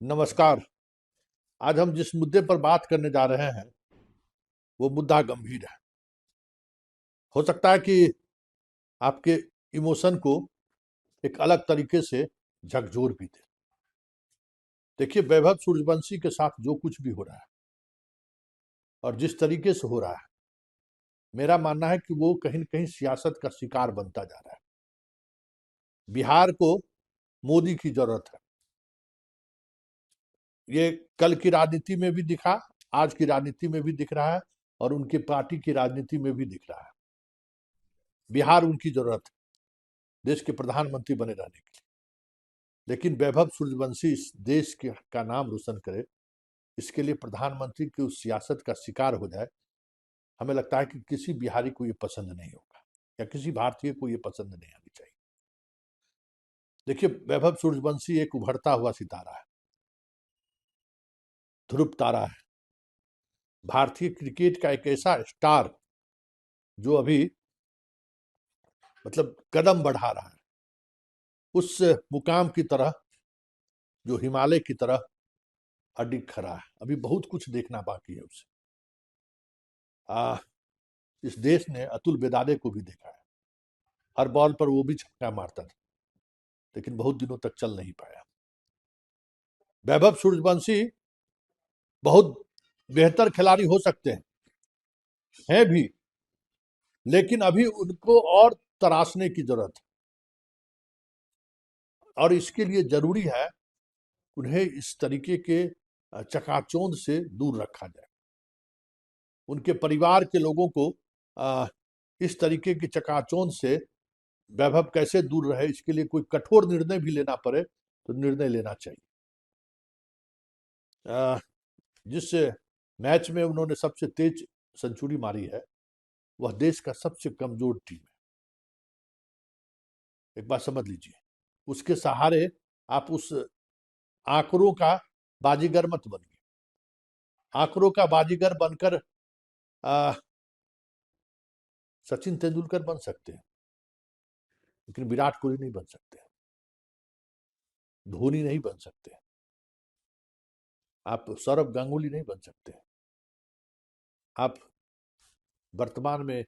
नमस्कार। आज हम जिस मुद्दे पर बात करने जा रहे हैं वो मुद्दा गंभीर है। हो सकता है कि आपके इमोशन को एक अलग तरीके से झकझोर भी दे। देखिए, वैभव सूर्यवंशी के साथ जो कुछ भी हो रहा है और जिस तरीके से हो रहा है, मेरा मानना है कि वो कहीं न कहीं सियासत का शिकार बनता जा रहा है। बिहार को मोदी की जरूरत है। ये कल की राजनीति में भी दिखा, आज की राजनीति में भी दिख रहा है और उनकी पार्टी की राजनीति में भी दिख रहा है। बिहार उनकी जरूरत है देश के प्रधानमंत्री बने रहने के लिए। लेकिन वैभव सूर्यवंशी इस देश का नाम रोशन करे, इसके लिए प्रधानमंत्री की उस सियासत का शिकार हो जाए, हमें लगता है कि किसी बिहारी को ये पसंद नहीं होगा या किसी भारतीय को ये पसंद नहीं आनी चाहिए। देखिए, वैभव सूर्यवंशी एक उभरता हुआ सितारा है, ध्रुव तारा है, भारतीय क्रिकेट का एक ऐसा स्टार जो अभी मतलब कदम बढ़ा रहा है उस मुकाम की तरह जो हिमालय की तरह अडिग खड़ा है। अभी बहुत कुछ देखना बाकी है उसे। इस देश ने अतुल बेदारे को भी देखा है, हर बॉल पर वो भी छक्का मारता था, लेकिन बहुत दिनों तक चल नहीं पाया। वैभव सूर्यवंशी बहुत बेहतर खिलाड़ी हो सकते हैं भी, लेकिन अभी उनको और तराशने की जरूरत है और इसके लिए जरूरी है उन्हें इस तरीके के चकाचौंध से दूर रखा जाए। उनके परिवार के लोगों को इस तरीके की चकाचौंध से वैभव कैसे दूर रहे, इसके लिए कोई कठोर निर्णय भी लेना पड़े तो निर्णय लेना चाहिए। जिस मैच में उन्होंने सबसे तेज सेंचुरी मारी है, वह देश का सबसे कमजोर टीम है। एक बात समझ लीजिए, उसके सहारे आप उस आंकड़ों का बाजीगर मत बनिए। आंकड़ों का बाजीगर बनकर सचिन तेंदुलकर बन सकते हैं, लेकिन विराट कोहली नहीं बन सकते, धोनी नहीं बन सकते, आप सौरभ गांगुली नहीं बन सकते, आप वर्तमान में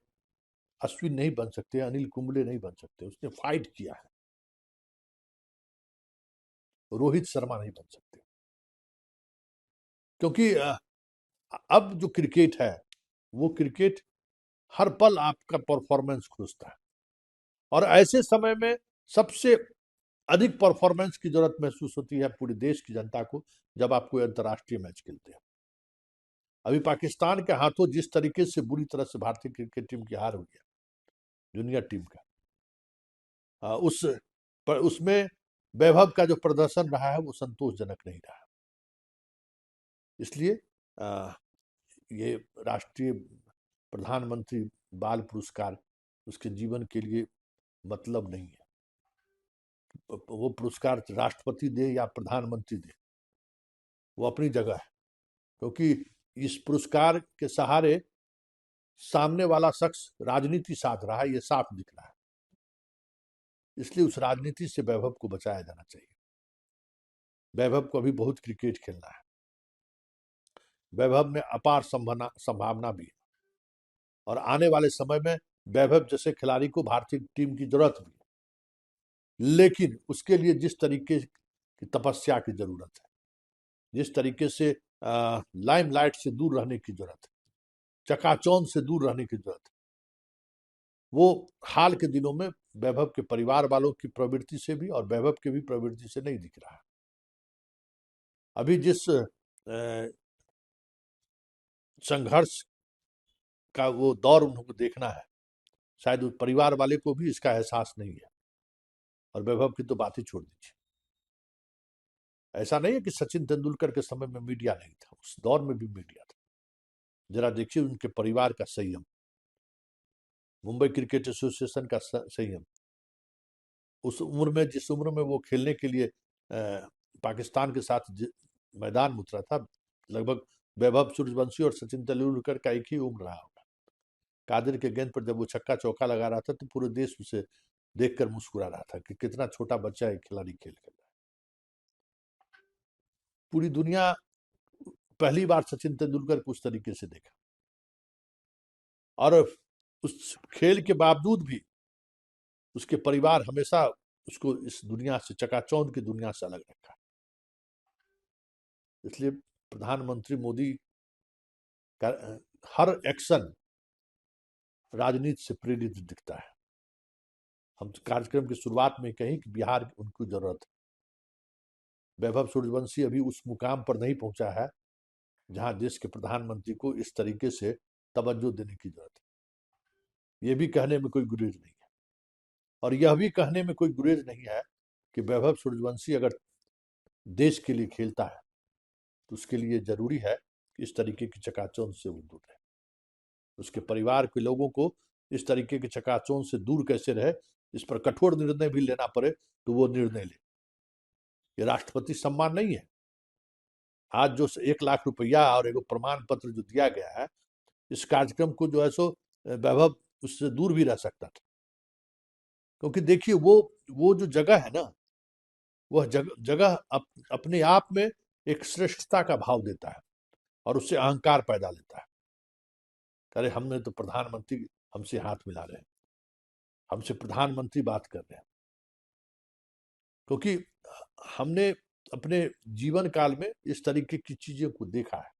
अश्विन नहीं बन सकते, अनिल कुंबले नहीं बन सकते। उसने फाइट किया है। रोहित शर्मा नहीं बन सकते, क्योंकि अब जो क्रिकेट है वो क्रिकेट हर पल आपका परफॉर्मेंस खोजता है और ऐसे समय में सबसे अधिक परफॉर्मेंस की जरूरत महसूस होती है पूरे देश की जनता को, जब आप कोई अंतर्राष्ट्रीय मैच खेलते हैं। अभी पाकिस्तान के हाथों जिस तरीके से बुरी तरह से भारतीय क्रिकेट टीम की हार हुई है, जूनियर टीम का, उस पर उसमें वैभव का जो प्रदर्शन रहा है वो संतोषजनक नहीं रहा। इसलिए ये राष्ट्रीय प्रधानमंत्री बाल पुरस्कार उसके जीवन के लिए मतलब नहीं है। वो पुरस्कार राष्ट्रपति दे या प्रधानमंत्री दे, वो अपनी जगह है, क्योंकि इस पुरस्कार के सहारे सामने वाला शख्स राजनीति साध रहा है, ये साफ दिख रहा है। इसलिए उस राजनीति से वैभव को बचाया जाना चाहिए। वैभव को अभी बहुत क्रिकेट खेलना है, वैभव में अपार संभावना भी है और आने वाले समय में वैभव जैसे खिलाड़ी को भारतीय टीम की जरूरत भी है। लेकिन उसके लिए जिस तरीके की तपस्या की जरूरत है, जिस तरीके से लाइमलाइट से दूर रहने की जरूरत है, चकाचौंध से दूर रहने की जरूरत है, वो हाल के दिनों में वैभव के परिवार वालों की प्रवृत्ति से भी और वैभव के भी प्रवृत्ति से नहीं दिख रहा है। अभी जिस संघर्ष का वो दौर उनको देखना है, शायद उस परिवार वाले को भी इसका एहसास नहीं है। और वैभव की तो बात ही छोड़ दीजिए। ऐसा नहीं है कि सचिन तेंदुलकर के समय में मीडिया नहीं था, उस दौर में भी मीडिया था। जरा देखिए उनके परिवार का संयम, मुंबई क्रिकेट एसोसिएशन का संयम, उस उम्र में जिस उम्र में वो खेलने के लिए पाकिस्तान के साथ मैदान में उतरा था, लगभग वैभव सूर्यवंशी और सचिन तेंदुलकर का एक ही उम्र रहा होगा। कादिर के गेंद पर जब वो छक्का चौका लगा रहा था तो पूरे देश उसे देखकर मुस्कुरा रहा था कि कितना छोटा बच्चा एक खिलाड़ी खेल खेल रहा है। पूरी दुनिया पहली बार सचिन तेंदुलकर को उस तरीके से देखा, और उस खेल के बावजूद भी उसके परिवार हमेशा उसको इस दुनिया से, चकाचौंध की दुनिया से अलग रखा। इसलिए प्रधानमंत्री मोदी का हर एक्शन राजनीति से प्रेरित दिखता है। हम कार्यक्रम की शुरुआत में कहीं कि बिहार उनको जरूरत है। वैभव सूर्यवंशी अभी उस मुकाम पर नहीं पहुंचा है जहां देश के प्रधानमंत्री को इस तरीके से तवज्जो देने की जरूरत है। ये भी कहने में कोई गुरेज नहीं है, और यह भी कहने में कोई गुरेज नहीं है कि वैभव सूर्यवंशी अगर देश के लिए खेलता है तो उसके लिए जरूरी है कि इस तरीके की चकाचौंध से वो दूर रहे। उसके परिवार के लोगों को इस तरीके के चकाचौंध से दूर कैसे रहे, इस पर कठोर निर्णय भी लेना पड़े तो वो निर्णय ले। ये राष्ट्रपति सम्मान नहीं है। आज जो 1 लाख रुपया और एक प्रमाण पत्र जो दिया गया है, इस कार्यक्रम को जो है सो वैभव उससे दूर भी रह सकता था, क्योंकि देखिए वो जो जगह है ना, वह जगह अपने आप में एक श्रेष्ठता का भाव देता है और उससे अहंकार पैदा लेता है। अरे हमने तो प्रधानमंत्री हमसे हाथ मिला रहे हैं, हमसे प्रधानमंत्री बात कर रहे हैं, क्योंकि हमने अपने जीवन काल में इस तरीके की चीजों को देखा है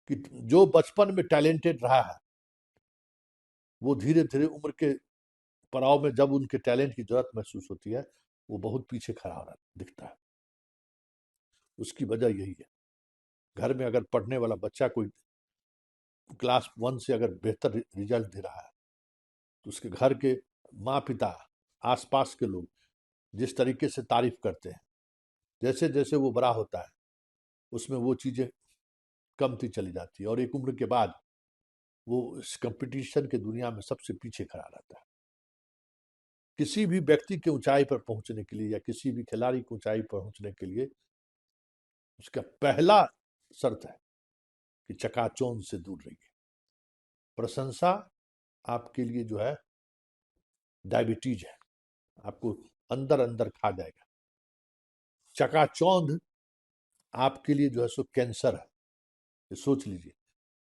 कि जो बचपन में टैलेंटेड रहा है वो धीरे धीरे उम्र के पड़ाव में जब उनके टैलेंट की जरूरत महसूस होती है वो बहुत पीछे खड़ा हो रहा दिखता है। उसकी वजह यही है। घर में अगर पढ़ने वाला बच्चा कोई क्लास 1 से अगर बेहतर रिजल्ट दे रहा है तो उसके घर के माँ पिता, आसपास के लोग जिस तरीके से तारीफ करते हैं, जैसे जैसे वो बड़ा होता है उसमें वो चीज़ें कमती चली जाती है, और एक उम्र के बाद वो इस कंपटीशन के दुनिया में सबसे पीछे खड़ा रहता है। किसी भी व्यक्ति के ऊंचाई पर पहुंचने के लिए या किसी भी खिलाड़ी की ऊंचाई पर पहुंचने के लिए उसका पहला शर्त है कि चकाचौंध से दूर रहिए। प्रशंसा आपके लिए जो है डायबिटीज है, आपको अंदर अंदर खा जाएगा। चकाचौंध आपके लिए जो है सो कैंसर है, ये सोच लीजिए।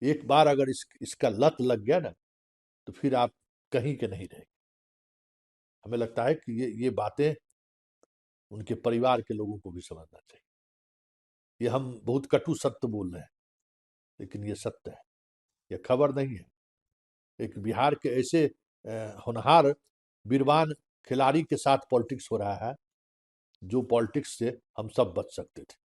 एक बार अगर इसका लत लग गया ना तो फिर आप कहीं के नहीं रहेंगे। हमें लगता है कि ये बातें उनके परिवार के लोगों को भी समझना चाहिए। ये हम बहुत कटु सत्य बोल रहे हैं, लेकिन ये सत्य है, ये खबर नहीं है। एक बिहार के ऐसे होनहार वीरवान खिलाड़ी के साथ पॉलिटिक्स हो रहा है जो पॉलिटिक्स से हम सब बच सकते थे।